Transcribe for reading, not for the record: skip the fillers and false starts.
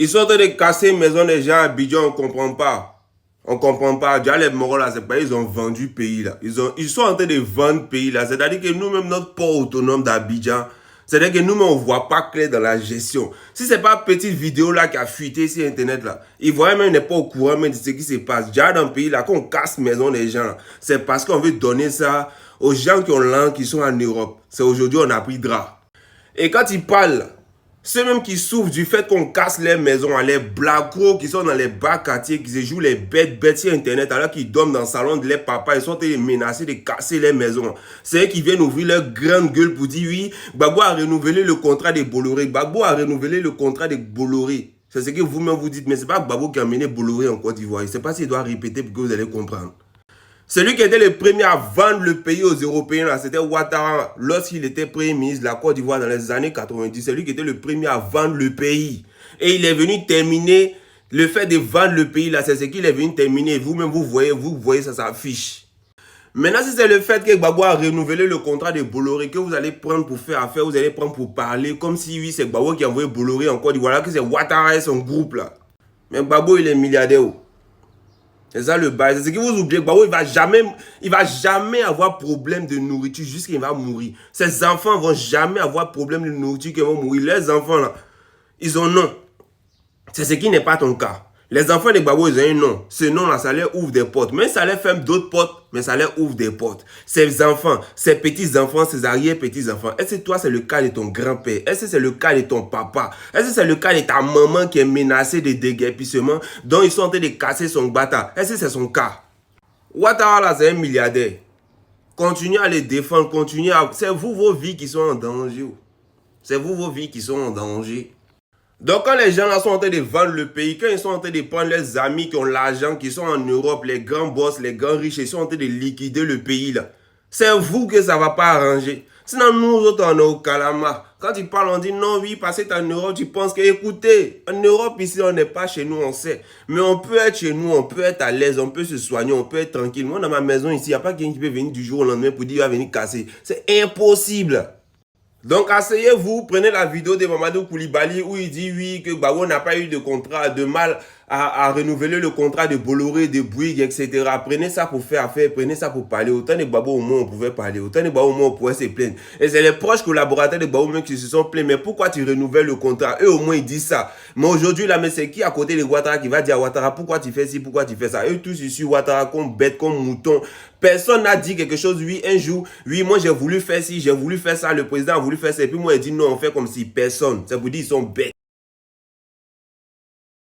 Ils sont en train de casser une maison des gens à Abidjan, on comprend pas. On comprend pas. Déjà, les Moraux, là, c'est pas, ils ont vendu le pays, là. Ils sont en train de vendre le pays, là. C'est-à-dire que nous-mêmes, notre port autonome d'Abidjan, c'est-à-dire que nous-mêmes, on voit pas clair dans la gestion. Si c'est pas une petite vidéo, là, qui a fuité sur Internet, là, ils voient même, n'est pas au courant, même de ce qui se passe. Déjà, dans le pays, là, quand on casse la maison des gens, c'est parce qu'on veut donner ça aux gens qui ont l'an, qui sont en Europe. C'est aujourd'hui, on a pris drap. Et quand ils parlent, ceux même qui souffrent du fait qu'on casse les maisons, les blacos qui sont dans les bas quartiers, qui se jouent les bêtes sur Internet, alors qu'ils dorment dans le salon de leurs papas, ils sont menacés de casser les maisons. C'est eux qui viennent ouvrir leur grande gueule pour dire oui, Gbagbo a renouvelé le contrat de Bolloré. Gbagbo a renouvelé le contrat de Bolloré. C'est ce que vous-même vous dites, mais ce n'est pas Gbagbo qui a mené Bolloré en Côte d'Ivoire. Je ne sais pas s'il doit répéter pour que vous allez comprendre. Celui qui était le premier à vendre le pays aux Européens, c'était Ouattara, lorsqu'il était Premier ministre de la Côte d'Ivoire dans les années 90. C'est lui qui était le premier à vendre le pays. Et il est venu terminer le fait de vendre le pays, là, c'est ce qu'il est venu terminer. Vous-même, vous voyez, ça s'affiche. Maintenant, si c'est le fait que Gbagbo a renouvelé le contrat de Bolloré, que vous allez prendre pour faire affaire, vous allez prendre pour parler, comme si oui, c'est Gbagbo qui a envoyé Bolloré en Côte d'Ivoire, que c'est Ouattara et son groupe, là. Mais Gbagbo, il est milliardaire. C'est ça le bail. C'est ce que vous oubliez. Gbagbo, il va jamais avoir problème de nourriture jusqu'à qu'il va mourir. Ses enfants vont jamais avoir problème de nourriture qu'ils vont mourir. Les enfants, là, ils ont non. C'est ce qui n'est pas ton cas. Les enfants de Gbagbo, ils ont un nom. Ce nom-là, ça leur ouvre des portes. Mais ça leur ferme d'autres portes, mais ça leur ouvre des portes. Ses enfants, ses petits-enfants, ses arrière-petits-enfants. Est-ce que toi, c'est le cas de ton grand-père? Est-ce que c'est le cas de ton papa? Est-ce que c'est le cas de ta maman qui est menacée de déguerpissement, dont ils sont en train de casser son bâtard? Est-ce que c'est son cas? Ouattara, là, c'est un milliardaire. Continuez à les défendre, continuez à... C'est vous, vos vies qui sont en danger. C'est vous, vos vies qui sont en danger. Donc quand les gens là sont en train de vendre le pays, quand ils sont en train de prendre leurs amis qui ont l'argent, qui sont en Europe, les grands boss, les grands riches, ils sont en train de liquider le pays là. C'est vous que ça ne va pas arranger. Sinon nous autres on est au calama. Quand ils parlent on dit non oui parce que tu es en Europe, tu penses que écoutez, en Europe ici on n'est pas chez nous, on sait. Mais on peut être chez nous, on peut être à l'aise, on peut se soigner, on peut être tranquille. Moi dans ma maison ici, il n'y a pas quelqu'un qui peut venir du jour au lendemain pour dire qu'il va venir casser. C'est impossible. Donc asseyez-vous, prenez la vidéo de Mamadou Koulibaly où il dit oui que Gbagbo n'a pas eu de contrat, de mal à renouveler le contrat de Bolloré, de Bouygues, etc. Prenez ça pour faire affaire, prenez ça pour parler. Autant de Gbagbo au moins on pouvait parler, autant de Gbagbo au moins on pouvait se plaindre. Et c'est les proches collaborateurs de Gbagbo même qui se sont plaints. Mais pourquoi tu renouvelles le contrat? Eux au moins ils disent ça. Mais aujourd'hui là, mais c'est qui à côté de Ouattara qui va dire à Ouattara pourquoi tu fais ci, pourquoi tu fais ça? Eux tous ici Ouattara comme bête, comme mouton. Personne n'a dit quelque chose, oui, un jour, oui, moi j'ai voulu faire ci, j'ai voulu faire ça, le président a voulu faire ça, et puis moi il dit non, on fait comme si personne. Ça vous dit ils sont bêtes.